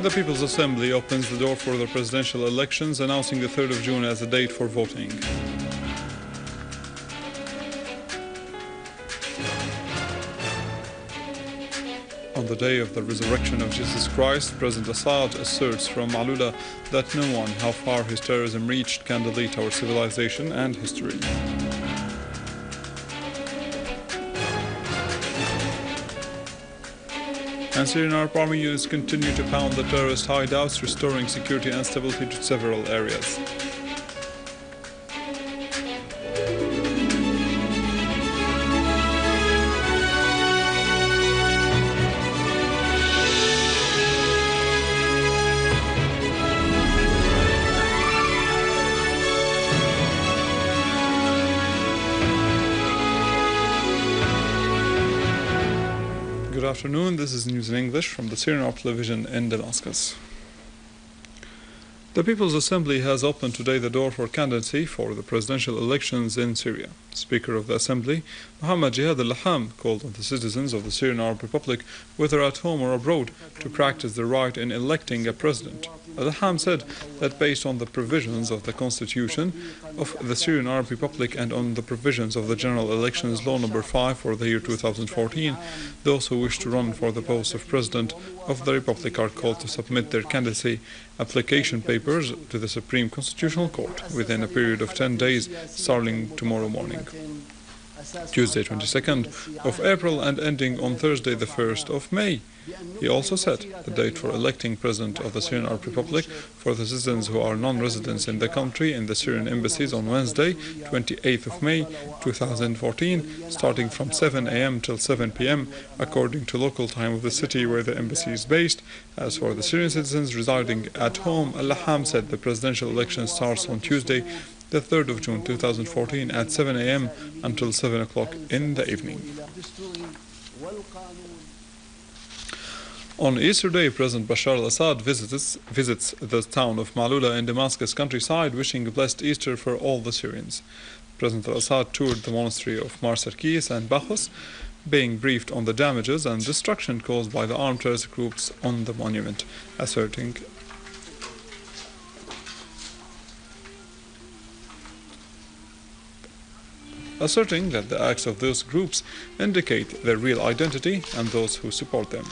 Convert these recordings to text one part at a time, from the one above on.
The People's Assembly opens the door for the presidential elections, announcing the 3rd of June as the date for voting. On the day of the resurrection of Jesus Christ, President Assad asserts from Maaloula that no one, how far his terrorism reached, can delete our civilization and history. And Syrian Arab Army units continue to pound the terrorist hideouts, restoring security and stability to several areas. Good afternoon, this is news in English from the Syrian Arab television in Damascus. The People's Assembly has opened today the door for candidacy for the presidential elections in Syria. Speaker of the Assembly, Mohammed Jihad al-Laham, called on the citizens of the Syrian Arab Republic, whether at home or abroad, to practice their right in electing a president. Al-Laham said that based on the provisions of the Constitution of the Syrian Arab Republic and on the provisions of the General Elections Law No. 5 for the year 2014, those who wish to run for the post of President of the Republic are called to submit their candidacy application papers to the Supreme Constitutional Court within a period of 10 days starting tomorrow morning, Tuesday 22nd of April and ending on Thursday the 1st of May. He also set the date for electing President of the Syrian Arab Republic for the citizens who are non-residents in the country in the Syrian embassies on Wednesday, 28th of May 2014, starting from 7 a.m. till 7 p.m. according to local time of the city where the embassy is based. As for the Syrian citizens residing at home, Al-Laham said the presidential election starts on Tuesday, the 3rd of June 2014 at 7 a.m. until 7 o'clock in the evening. On Easter Day, President Bashar al-Assad visits the town of Maaloula in Damascus countryside, wishing a blessed Easter for all the Syrians. President al-Assad toured the monastery of Mar Sarkis and Bachos, being briefed on the damages and destruction caused by the armed terrorist groups on the monument, asserting that the acts of those groups indicate their real identity and those who support them.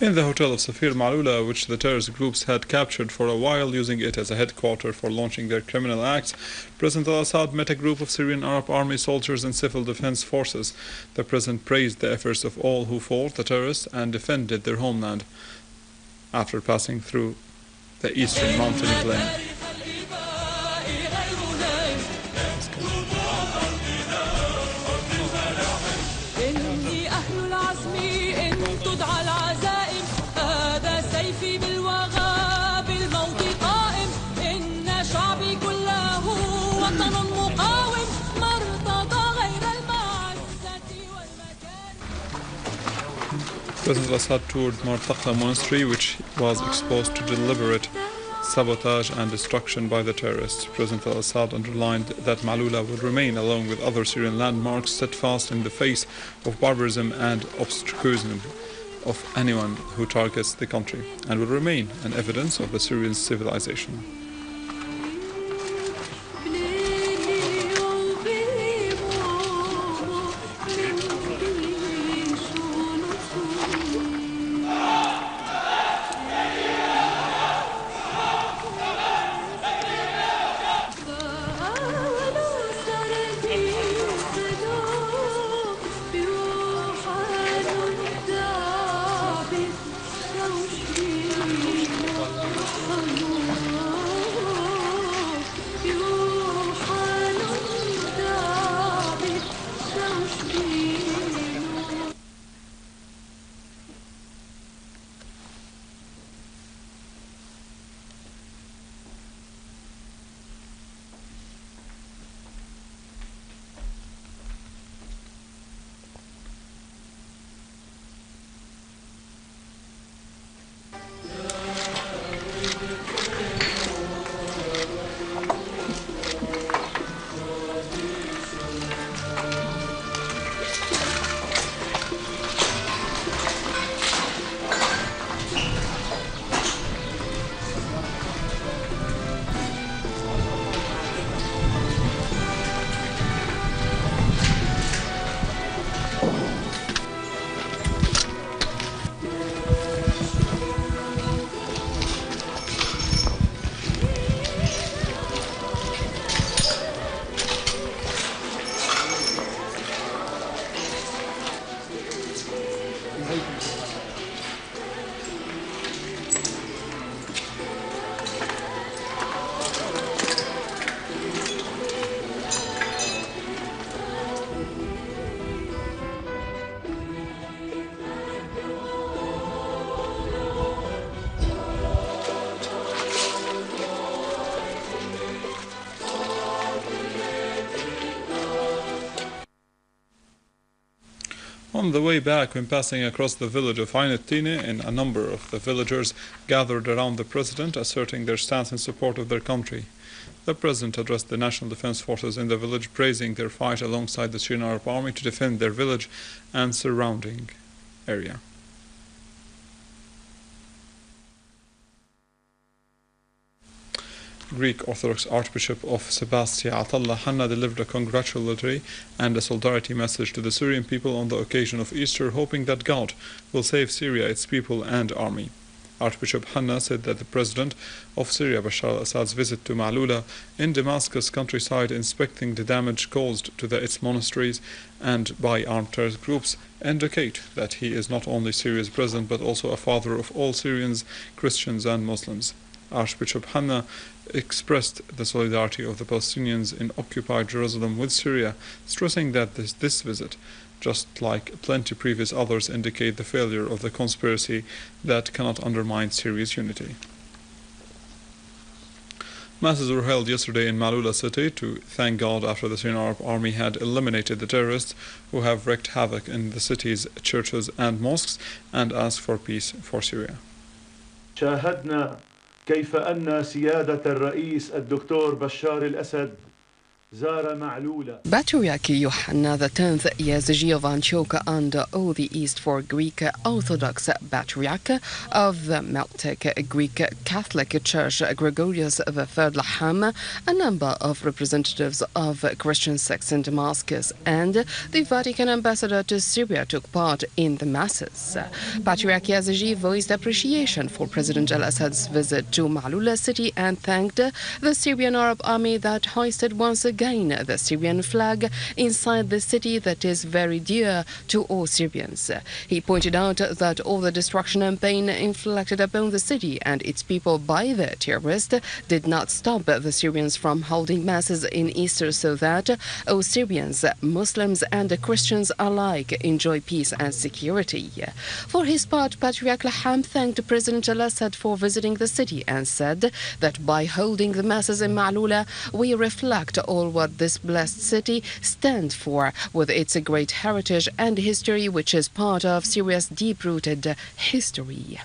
In the hotel of Safir Maaloula, which the terrorist groups had captured for a while, using it as a headquarters for launching their criminal acts, President al-Assad met a group of Syrian Arab Army soldiers and civil defense forces. The president praised the efforts of all who fought the terrorists and defended their homeland after passing through the eastern mountain plain. President al-Assad toured Atallah monastery, which was exposed to deliberate sabotage and destruction by the terrorists. President al-Assad underlined that Maaloula will remain, along with other Syrian landmarks, steadfast in the face of barbarism and obstructionism of anyone who targets the country, and will remain an evidence of the Syrian civilization. On the way back, when passing across the village of Ain al-Tine, a number of the villagers gathered around the president, asserting their stance in support of their country. The president addressed the National Defense Forces in the village, praising their fight alongside the Syrian Arab Army to defend their village and surrounding area. Greek Orthodox Archbishop of Sebastia, Atallah, Hanna, delivered a congratulatory and a solidarity message to the Syrian people on the occasion of Easter, hoping that God will save Syria, its people and army. Archbishop Hanna said that the president of Syria, Bashar al-Assad's visit to Maaloula in Damascus countryside, inspecting the damage caused to its monasteries and by armed terrorist groups, indicate that he is not only Syria's president but also a father of all Syrians, Christians and Muslims. Archbishop Hanna expressed the solidarity of the Palestinians in occupied Jerusalem with Syria, stressing that this visit, just like plenty previous others, indicate the failure of the conspiracy that cannot undermine Syria's unity. Masses were held yesterday in Maaloula city to thank God after the Syrian Arab Army had eliminated the terrorists who have wreaked havoc in the city's churches and mosques, and asked for peace for Syria. شاهدنا كيف أن سيادة الرئيس الدكتور بشار الأسد Patriarch Johanna X Yazigi of Antioch under all the East for Greek Orthodox Patriarch of the Meltic Greek Catholic Church Gregorius III Laham, a number of representatives of Christian sects in Damascus, and the Vatican ambassador to Syria took part in the masses. Patriarch Yazigi voiced appreciation for President al-Assad's visit to Maaloula city and thanked the Syrian Arab Army that hoisted once again the Syrian flag inside the city that is very dear to all Syrians. He pointed out that all the destruction and pain inflicted upon the city and its people by the terrorists did not stop the Syrians from holding masses in Easter, so that all Syrians, Muslims and Christians alike enjoy peace and security. For his part, Patriarch Laham thanked President al-Assad for visiting the city and said that by holding the masses in Maaloula, we reflect all what this blessed city stands for, with its great heritage and history, which is part of Syria's deep-rooted history.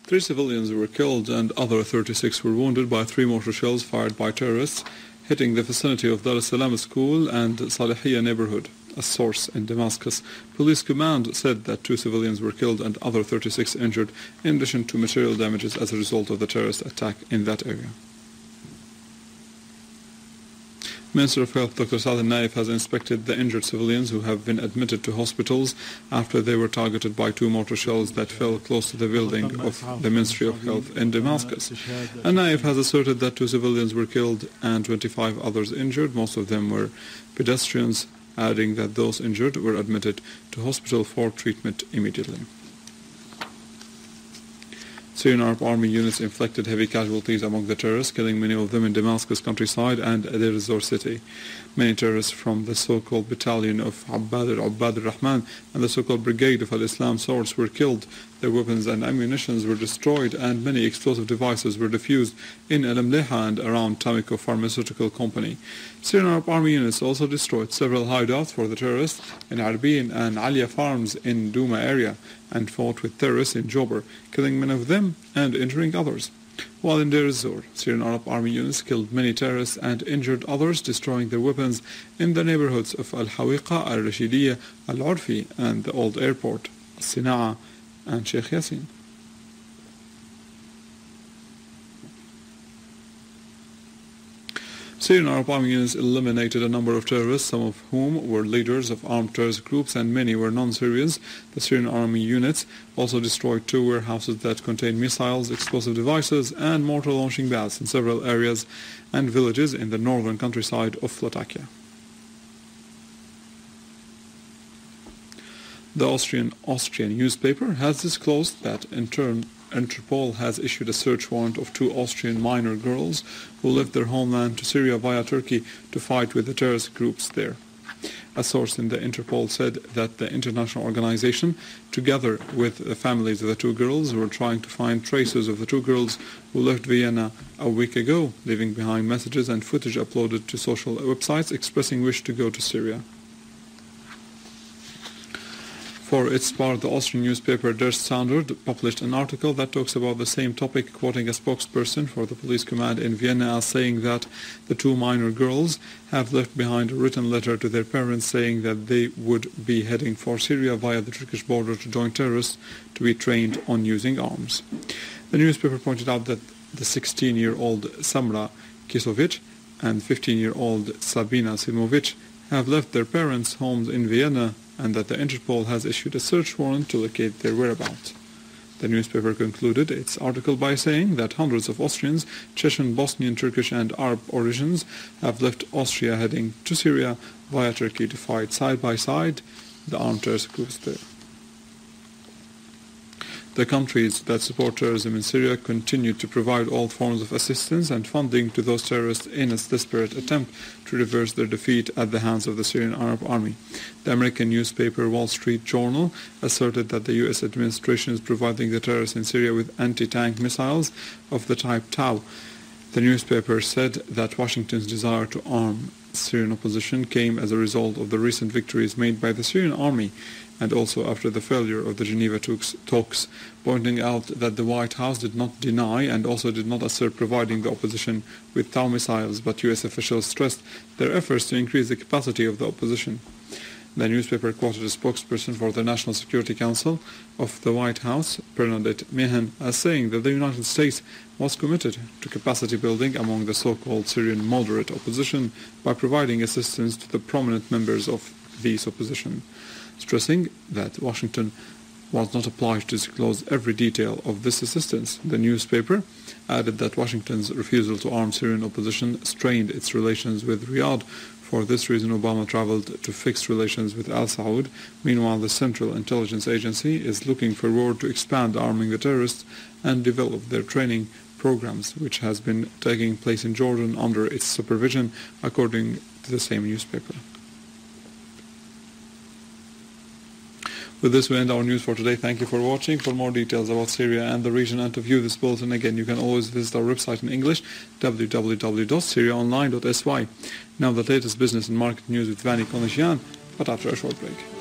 3 civilians were killed and other 36 were wounded by 3 mortar shells fired by terrorists, hitting the vicinity of Dar es-Salaam school and Salihiyya neighborhood. A source in Damascus police command said that 2 civilians were killed and other 36 injured, in addition to material damages as a result of the terrorist attack in that area. Minister of Health Dr. Saad al-Naif has inspected the injured civilians who have been admitted to hospitals after they were targeted by 2 mortar shells that fell close to the building of the Ministry of Health in Damascus. Al-Naif has asserted that 2 civilians were killed and 25 others injured. Most of them were pedestrians, adding that those injured were admitted to hospital for treatment immediately. Syrian Arab Army units inflicted heavy casualties among the terrorists, killing many of them in Damascus countryside and Deir ez-Zor city. Many terrorists from the so-called battalion of Abbad al-Rahman and the so-called brigade of al-Islam swords were killed. Their weapons and ammunitions were destroyed and many explosive devices were defused in Al-Mleha and around Tamiko Pharmaceutical Company. Syrian Arab Army units also destroyed several hideouts for the terrorists in Arbin and Alia farms in Douma area and fought with terrorists in Jober, killing many of them and injuring others. While in Deir ez-Zor, Syrian Arab Army units killed many terrorists and injured others, destroying their weapons in the neighborhoods of Al-Hawiqa, Al-Rashidiyya, Al-Urfi and the old airport, Al-Sina'a and Sheikh Yassin. Syrian Arab Army units eliminated a number of terrorists, some of whom were leaders of armed terrorist groups and many were non-Syrians. The Syrian Army units also destroyed 2 warehouses that contained missiles, explosive devices and mortar launching pads in several areas and villages in the northern countryside of Latakia. The Austrian newspaper has disclosed that Interpol has issued a search warrant of 2 Austrian minor girls who left their homeland to Syria via Turkey to fight with the terrorist groups there. A source in the Interpol said that the international organization, together with the families of the 2 girls, were trying to find traces of the 2 girls who left Vienna a week ago, leaving behind messages and footage uploaded to social websites expressing wish to go to Syria. For its part, the Austrian newspaper Der Standard published an article that talks about the same topic, quoting a spokesperson for the police command in Vienna as saying that the 2 minor girls have left behind a written letter to their parents saying that they would be heading for Syria via the Turkish border to join terrorists to be trained on using arms. The newspaper pointed out that the 16-year-old Samra Kisovic and 15-year-old Sabina Simovic have left their parents' homes in Vienna, and that the Interpol has issued a search warrant to locate their whereabouts. The newspaper concluded its article by saying that hundreds of Austrians, Chechen, Bosnian, Turkish and Arab origins have left Austria heading to Syria via Turkey to fight side by side the armed terrorist groups there. The countries that support terrorism in Syria continue to provide all forms of assistance and funding to those terrorists in a desperate attempt to reverse their defeat at the hands of the Syrian Arab Army. The American newspaper Wall Street Journal asserted that the U.S. administration is providing the terrorists in Syria with anti-tank missiles of the type Tau. The newspaper said that Washington's desire to arm Syrian opposition came as a result of the recent victories made by the Syrian army and also after the failure of the Geneva talks, pointing out that the White House did not deny and also did not assert providing the opposition with Tau missiles, but U.S. officials stressed their efforts to increase the capacity of the opposition. The newspaper quoted a spokesperson for the National Security Council of the White House, Bernadette Meehan, as saying that the United States was committed to capacity building among the so-called Syrian moderate opposition by providing assistance to the prominent members of these opposition, stressing that Washington was not obliged to disclose every detail of this assistance. The newspaper added that Washington's refusal to arm Syrian opposition strained its relations with Riyadh. For this reason, Obama traveled to fix relations with al-Saud. Meanwhile, the Central Intelligence Agency is looking forward to expand arming the terrorists and develop their training programs, which has been taking place in Jordan under its supervision, according to the same newspaper. With this, we end our news for today. Thank you for watching. For more details about Syria and the region and to view this bulletin again, you can always visit our website in English, www.syriaonline.sy. Now the latest business and market news with Vani Konashian, but after a short break.